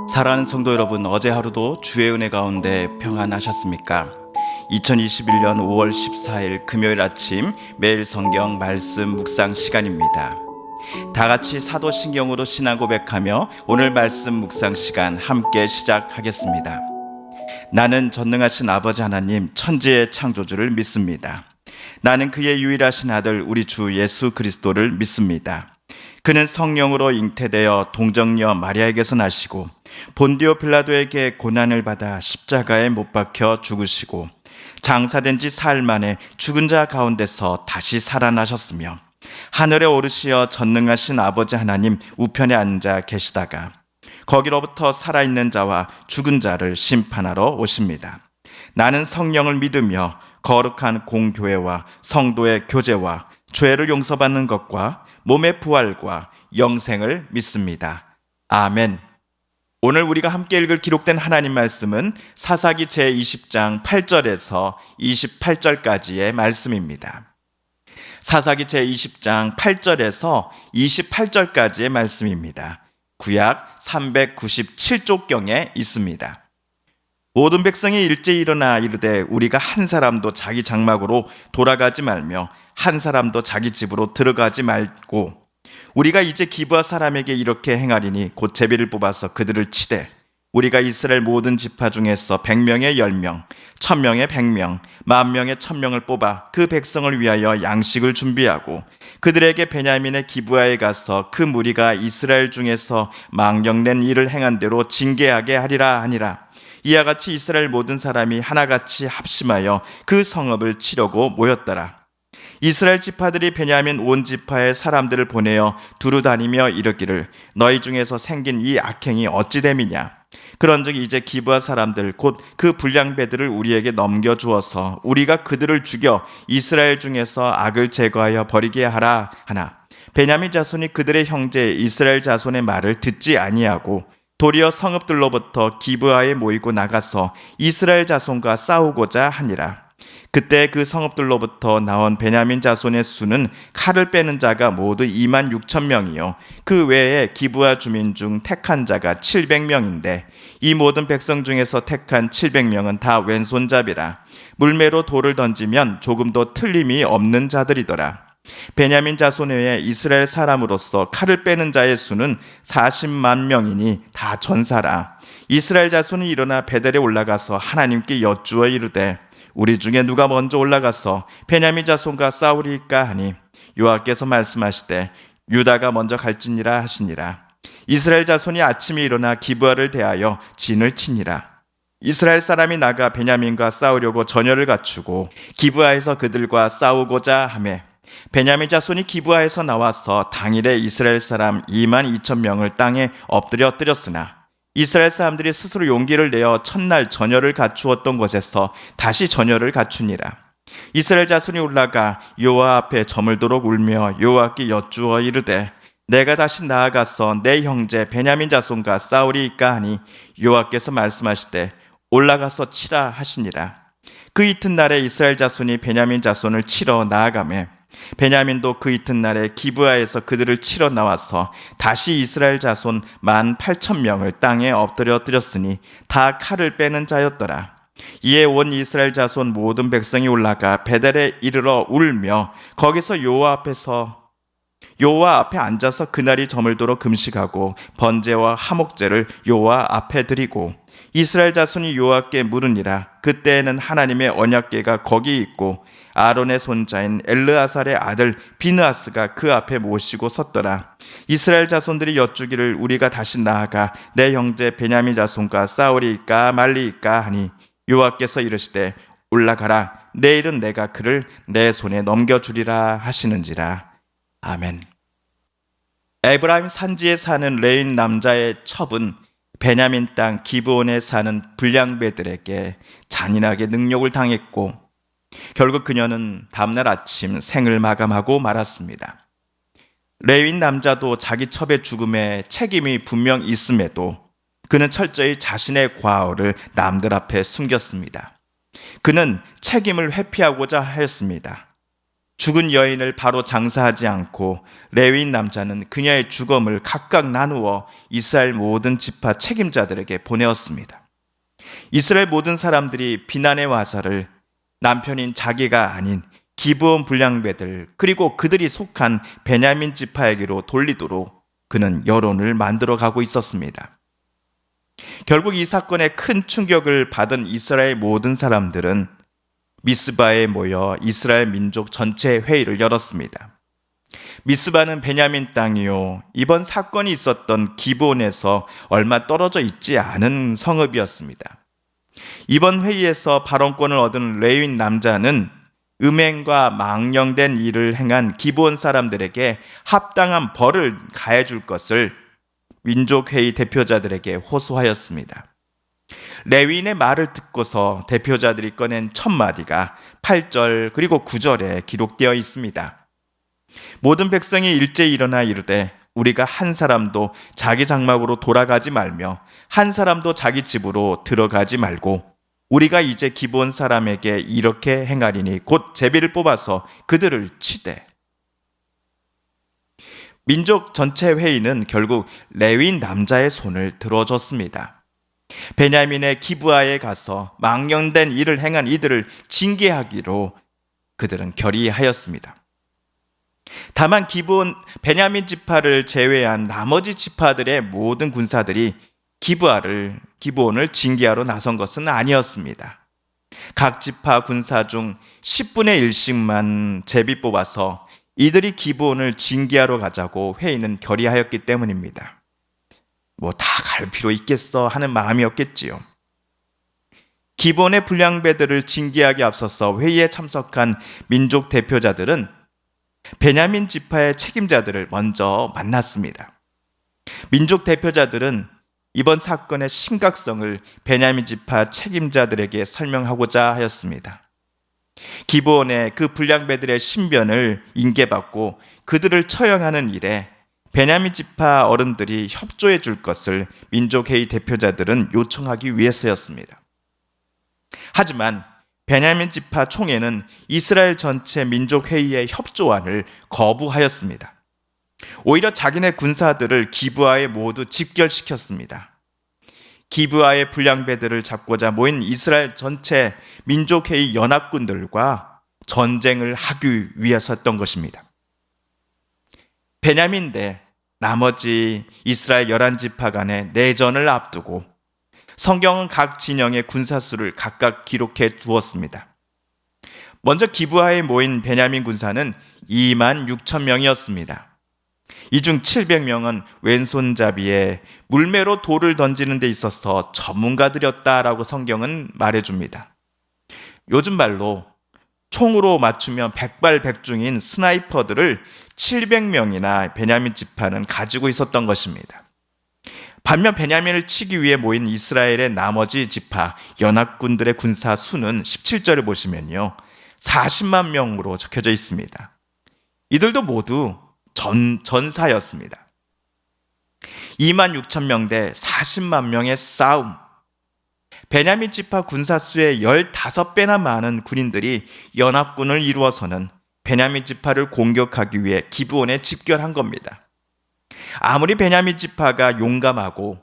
사랑하는 성도 여러분, 어제 하루도 주의 은혜 가운데 평안하셨습니까? 2021년 5월 14일 금요일 아침 매일 성경 말씀 묵상 시간입니다. 다 같이 사도신경으로 신앙 고백하며 오늘 말씀 묵상 시간 함께 시작하겠습니다. 나는 전능하신 아버지 하나님 천지의 창조주를 믿습니다. 나는 그의 유일하신 아들 우리 주 예수 그리스도를 믿습니다. 그는 성령으로 잉태되어 동정녀 마리아에게서 나시고 본디오 빌라도에게 고난을 받아 십자가에 못 박혀 죽으시고 장사된 지 사흘 만에 죽은 자 가운데서 다시 살아나셨으며 하늘에 오르시어 전능하신 아버지 하나님 우편에 앉아 계시다가 거기로부터 살아있는 자와 죽은 자를 심판하러 오십니다. 나는 성령을 믿으며 거룩한 공교회와 성도의 교제와 죄를 용서받는 것과 몸의 부활과 영생을 믿습니다. 아멘. 오늘 우리가 함께 읽을 기록된 하나님 말씀은 사사기 제20장 8절에서 28절까지의 말씀입니다. 사사기 제20장 8절에서 28절까지의 말씀입니다. 구약 397쪽경에 있습니다. 모든 백성이 일제히 일어나 이르되 우리가 한 사람도 자기 장막으로 돌아가지 말며 한 사람도 자기 집으로 들어가지 말고 우리가 이제 기브아 사람에게 이렇게 행하리니 곧 제비를 뽑아서 그들을 치되 우리가 이스라엘 모든 지파 중에서 100명에 10명, 1000명에 100명, 10,000명에 1000명을 뽑아 그 백성을 위하여 양식을 준비하고 그들에게 베냐민의 기브아에 가서 그 무리가 이스라엘 중에서 망령된 일을 행한 대로 징계하게 하리라 하니라. 이와 같이 이스라엘 모든 사람이 하나같이 합심하여 그 성읍을 치려고 모였더라. 이스라엘 지파들이 베냐민 온 지파의 사람들을 보내어 두루 다니며 이르기를 너희 중에서 생긴 이 악행이 어찌 됨이냐. 그런즉 이제 기브아 사람들 곧 그 불량배들을 우리에게 넘겨주어서 우리가 그들을 죽여 이스라엘 중에서 악을 제거하여 버리게 하라 하나 베냐민 자손이 그들의 형제 이스라엘 자손의 말을 듣지 아니하고 도리어 성읍들로부터 기브아에 모이고 나가서 이스라엘 자손과 싸우고자 하니라. 그때 그 성읍들로부터 나온 베냐민 자손의 수는 칼을 빼는 자가 모두 26,000명이요 그 외에 기브아 주민 중 택한 자가 700명인데 이 모든 백성 중에서 택한 700명은 다 왼손잡이라. 물매로 돌을 던지면 조금도 틀림이 없는 자들이더라. 베냐민 자손 외에 이스라엘 사람으로서 칼을 빼는 자의 수는 40만 명이니 다 전사라. 이스라엘 자손이 일어나 베델에 올라가서 하나님께 여쭈어 이르되 우리 중에 누가 먼저 올라가서 베냐민 자손과 싸우리까 하니 여호와께서 말씀하시되 유다가 먼저 갈지니라 하시니라. 이스라엘 자손이 아침에 일어나 기브아를 대하여 진을 치니라. 이스라엘 사람이 나가 베냐민과 싸우려고 전열을 갖추고 기브아에서 그들과 싸우고자 하매 베냐민 자손이 기브아에서 나와서 당일에 이스라엘 사람 22,000명을 땅에 엎드려 뜨렸으나 이스라엘 사람들이 스스로 용기를 내어 첫날 전열을 갖추었던 곳에서 다시 전열을 갖추니라. 이스라엘 자손이 올라가 여호와 앞에 저물도록 울며 여호와께 여쭈어 이르되 내가 다시 나아가서 내 형제 베냐민 자손과 싸우리이까 하니 여호와께서 말씀하시되 올라가서 치라 하시니라. 그 이튿날에 이스라엘 자손이 베냐민 자손을 치러 나아가매 베냐민도 그 이튿날에 기브아에서 그들을 치러 나와서 다시 이스라엘 자손 18,000명을 땅에 엎드려 뜨렸으니 다 칼을 빼는 자였더라. 이에 온 이스라엘 자손 모든 백성이 올라가 베델에 이르러 울며 거기서 여호와 앞에 앉아서 그날이 저물도록 금식하고 번제와 화목제를 여호와 앞에 드리고 이스라엘 자손이 여호와께 물으니라. 그때에는 하나님의 언약궤가 거기 있고 아론의 손자인 엘르아살의 아들 비느하스가 그 앞에 모시고 섰더라. 이스라엘 자손들이 여쭈기를 우리가 다시 나아가 내 형제 베냐민 자손과 싸우리이까 말리이까 하니 여호와께서 이르시되 올라가라. 내일은 내가 그를 내 손에 넘겨주리라 하시는지라. 아멘. 에브라임 산지에 사는 레윈 남자의 첩은 베냐민 땅 기브온에 사는 불량배들에게 잔인하게 능욕을 당했고 결국 그녀는 다음날 아침 생을 마감하고 말았습니다. 레윈 남자도 자기 첩의 죽음에 책임이 분명 있음에도 그는 철저히 자신의 과오를 남들 앞에 숨겼습니다. 그는 책임을 회피하고자 하였습니다. 죽은 여인을 바로 장사하지 않고 레위인 남자는 그녀의 주검을 각각 나누어 이스라엘 모든 지파 책임자들에게 보내었습니다. 이스라엘 모든 사람들이 비난의 화살을 남편인 자기가 아닌 기브온 불량배들 그리고 그들이 속한 베냐민 지파에게로 돌리도록 그는 여론을 만들어 가고 있었습니다. 결국 이 사건에 큰 충격을 받은 이스라엘 모든 사람들은 미스바에 모여 이스라엘 민족 전체 회의를 열었습니다. 미스바는 베냐민 땅이요, 이번 사건이 있었던 기브온에서 얼마 떨어져 있지 않은 성읍이었습니다. 이번 회의에서 발언권을 얻은 레위인 남자는 음행과 망령된 일을 행한 기브온 사람들에게 합당한 벌을 가해줄 것을 민족회의 대표자들에게 호소하였습니다. 레위인의 말을 듣고서 대표자들이 꺼낸 첫 마디가 8절 그리고 9절에 기록되어 있습니다. 모든 백성이 일제히 일어나 이르되 우리가 한 사람도 자기 장막으로 돌아가지 말며 한 사람도 자기 집으로 들어가지 말고 우리가 이제 기브온 사람에게 이렇게 행하리니 곧 제비를 뽑아서 그들을 치되. 민족 전체 회의는 결국 레위인 남자의 손을 들어줬습니다. 베냐민의 기브아에 가서 망령된 일을 행한 이들을 징계하기로 그들은 결의하였습니다. 다만 베냐민 지파를 제외한 나머지 지파들의 모든 군사들이 기브온을 징계하러 나선 것은 아니었습니다. 각 지파 군사 중 10분의 1씩만 제비 뽑아서 이들이 기브온을 징계하러 가자고 회의는 결의하였기 때문입니다. 다 갈 필요 있겠어 하는 마음이었겠지요. 기브온의 불량배들을 징계하기 앞서서 회의에 참석한 민족 대표자들은 베냐민 지파의 책임자들을 먼저 만났습니다. 민족 대표자들은 이번 사건의 심각성을 베냐민 지파 책임자들에게 설명하고자 하였습니다. 기브온의 그 불량배들의 신변을 인계받고 그들을 처형하는 일에 베냐민 지파 어른들이 협조해 줄 것을 민족회의 대표자들은 요청하기 위해서였습니다. 하지만 베냐민 지파 총회는 이스라엘 전체 민족회의의 협조안을 거부하였습니다. 오히려 자기네 군사들을 기브아에 모두 집결시켰습니다. 기브아의 불량배들을 잡고자 모인 이스라엘 전체 민족회의 연합군들과 전쟁을 하기 위해서였던 것입니다. 베냐민 대 나머지 이스라엘 11지파 간의 내전을 앞두고 성경은 각 진영의 군사수를 각각 기록해 두었습니다. 먼저 기브아에 모인 베냐민 군사는 2만 6천 명이었습니다. 이 중 700명은 왼손잡이에 물매로 돌을 던지는 데 있어서 전문가들이었다라고 성경은 말해줍니다. 요즘 말로 총으로 맞추면 백발백중인 스나이퍼들을 700명이나 베냐민 지파는 가지고 있었던 것입니다. 반면 베냐민을 치기 위해 모인 이스라엘의 나머지 지파 연합군들의 군사 수는 17절을 보시면요, 40만 명으로 적혀져 있습니다. 이들도 모두 전사였습니다. 2만 6천 명 대 40만 명의 싸움. 베냐민 지파 군사 수의 15배나 많은 군인들이 연합군을 이루어서는 베냐민 지파를 공격하기 위해 기브온에 집결한 겁니다. 아무리 베냐민 지파가 용감하고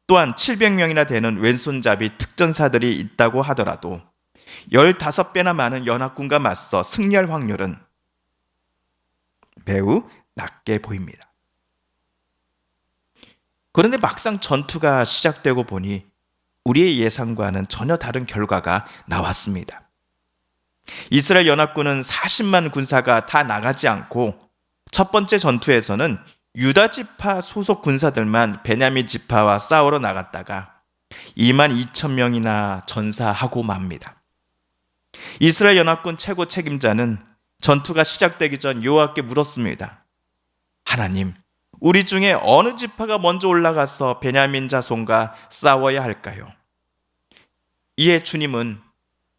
또한 700명이나 되는 왼손잡이 특전사들이 있다고 하더라도 15배나 많은 연합군과 맞서 승리할 확률은 매우 낮게 보입니다. 그런데 막상 전투가 시작되고 보니 우리의 예상과는 전혀 다른 결과가 나왔습니다. 이스라엘 연합군은 40만 군사가 다 나가지 않고 첫 번째 전투에서는 유다 지파 소속 군사들만 베냐민 지파와 싸우러 나갔다가 2만 2천 명이나 전사하고 맙니다. 이스라엘 연합군 최고 책임자는 전투가 시작되기 전 여호와께 물었습니다. 하나님, 우리 중에 어느 지파가 먼저 올라가서 베냐민 자손과 싸워야 할까요? 이에 주님은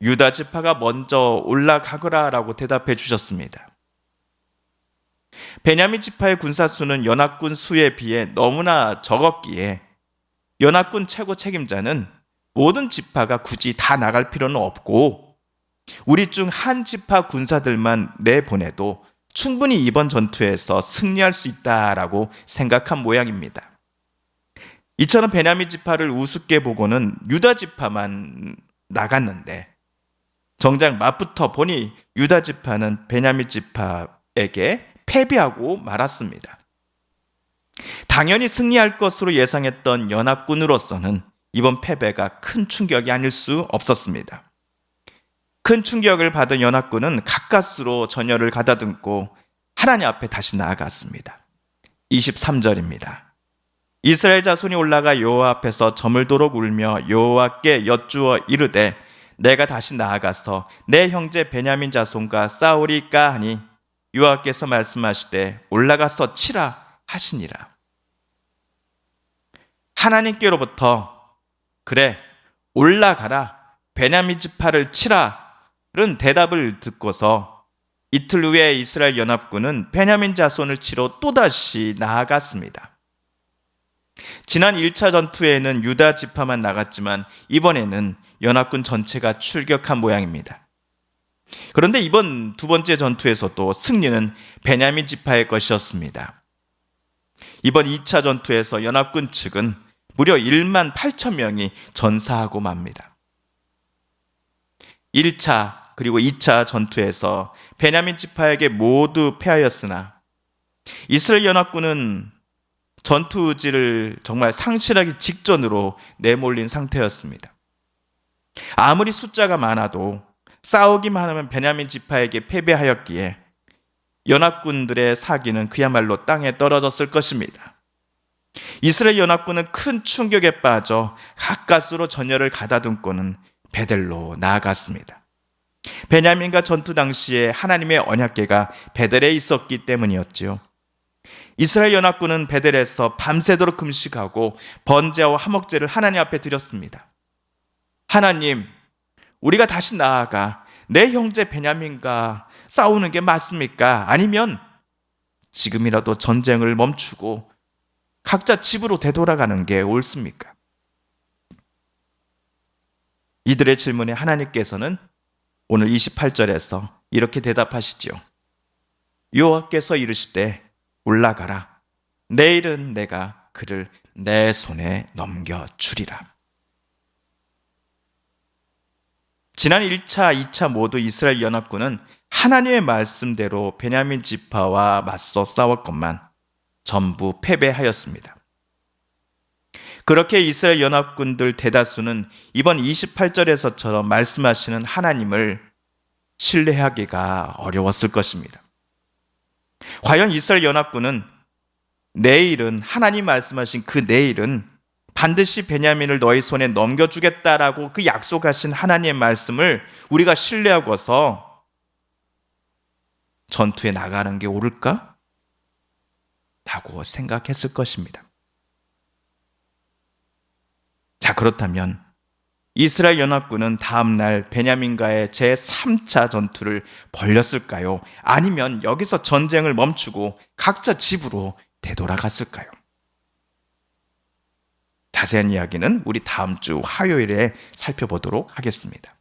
유다 지파가 먼저 올라가거라라고 대답해 주셨습니다. 베냐민 지파의 군사수는 연합군 수에 비해 너무나 적었기에 연합군 최고 책임자는 모든 지파가 굳이 다 나갈 필요는 없고 우리 중 한 지파 군사들만 내보내도 충분히 이번 전투에서 승리할 수 있다라고 생각한 모양입니다. 이처럼 베냐민 지파를 우습게 보고는 유다 지파만 나갔는데 정작 맞붙어 보니 유다 지파는 베냐민 지파에게 패배하고 말았습니다. 당연히 승리할 것으로 예상했던 연합군으로서는 이번 패배가 큰 충격이 아닐 수 없었습니다. 큰 충격을 받은 연합군은 가까스로 전열을 가다듬고 하나님 앞에 다시 나아갔습니다. 23절입니다. 이스라엘 자손이 올라가 여호와 앞에서 저물도록 울며 여호와께 여쭈어 이르되 내가 다시 나아가서 내 형제 베냐민 자손과 싸우리까 하니 여호와께서 말씀하시되 올라가서 치라 하시니라. 하나님께로부터 그래 올라가라 베냐민 지파를 치라는 대답을 듣고서 이틀 후에 이스라엘 연합군은 베냐민 자손을 치러 또다시 나아갔습니다. 지난 1차 전투에는 유다 지파만 나갔지만 이번에는 연합군 전체가 출격한 모양입니다. 그런데 이번 두 번째 전투에서도 승리는 베냐민 지파의 것이었습니다. 이번 2차 전투에서 연합군 측은 무려 1만 8천 명이 전사하고 맙니다. 1차 그리고 2차 전투에서 베냐민 지파에게 모두 패하였으나 이스라엘 연합군은 전투 의지를 정말 상실하기 직전으로 내몰린 상태였습니다. 아무리 숫자가 많아도 싸우기만 하면 베냐민 지파에게 패배하였기에 연합군들의 사기는 그야말로 땅에 떨어졌을 것입니다. 이스라엘 연합군은 큰 충격에 빠져 가까스로 전열을 가다듬고는 베델로 나아갔습니다. 베냐민과 전투 당시에 하나님의 언약궤가 베델에 있었기 때문이었지요. 이스라엘 연합군은 베델에서 밤새도록 금식하고 번제와 화목제를 하나님 앞에 드렸습니다. 하나님, 우리가 다시 나아가 내 형제 베냐민과 싸우는 게 맞습니까? 아니면 지금이라도 전쟁을 멈추고 각자 집으로 되돌아가는 게 옳습니까? 이들의 질문에 하나님께서는 오늘 28절에서 이렇게 대답하시지요. 여호와께서 이르시되 올라가라. 내일은 내가 그를 내 손에 넘겨주리라. 지난 1차, 2차 모두 이스라엘 연합군은 하나님의 말씀대로 베냐민 지파와 맞서 싸웠건만 전부 패배하였습니다. 그렇게 이스라엘 연합군들 대다수는 이번 28절에서처럼 말씀하시는 하나님을 신뢰하기가 어려웠을 것입니다. 과연 이스라엘 연합군은 내일은 하나님 말씀하신 그 내일은 반드시 베냐민을 너희 손에 넘겨주겠다라고 그 약속하신 하나님의 말씀을 우리가 신뢰하고서 전투에 나가는 게 옳을까? 라고 생각했을 것입니다. 자, 그렇다면 이스라엘 연합군은 다음날 베냐민과의 제3차 전투를 벌였을까요? 아니면 여기서 전쟁을 멈추고 각자 집으로 되돌아갔을까요? 자세한 이야기는 우리 다음 주 화요일에 살펴보도록 하겠습니다.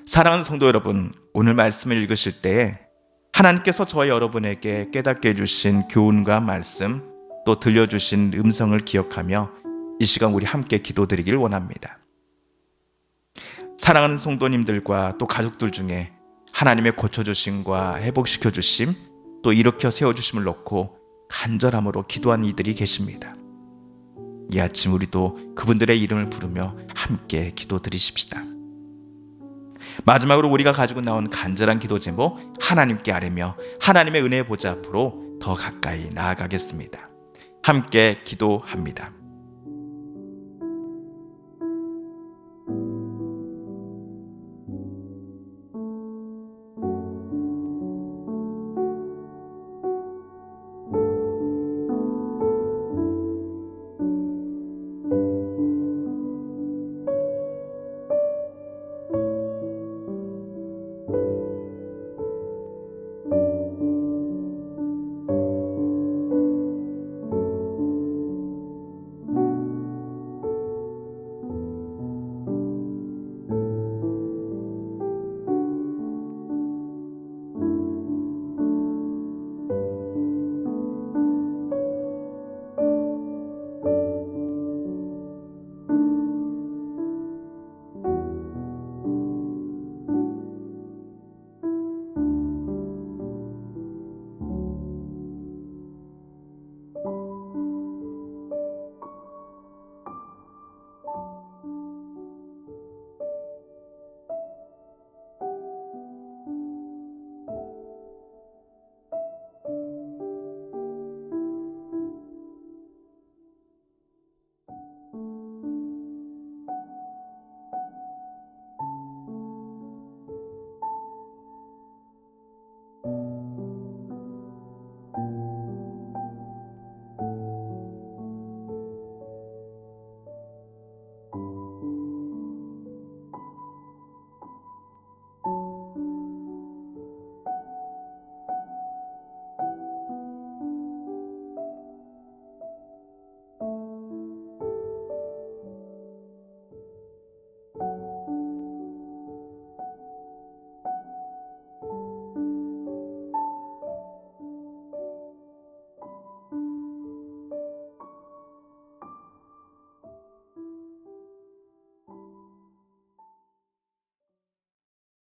사랑하는 성도 여러분, 오늘 말씀을 읽으실 때에 하나님께서 저와 여러분에게 깨닫게 해주신 교훈과 말씀, 또 들려주신 음성을 기억하며 이 시간 우리 함께 기도드리길 원합니다. 사랑하는 성도님들과 또 가족들 중에 하나님의 고쳐주심과 회복시켜주심, 또 일으켜 세워주심을 놓고 간절함으로 기도한 이들이 계십니다. 이 아침 우리도 그분들의 이름을 부르며 함께 기도드리십시다. 마지막으로 우리가 가지고 나온 간절한 기도 제목, 하나님께 아뢰며 하나님의 은혜의 보좌 앞으로 더 가까이 나아가겠습니다. 함께 기도합니다.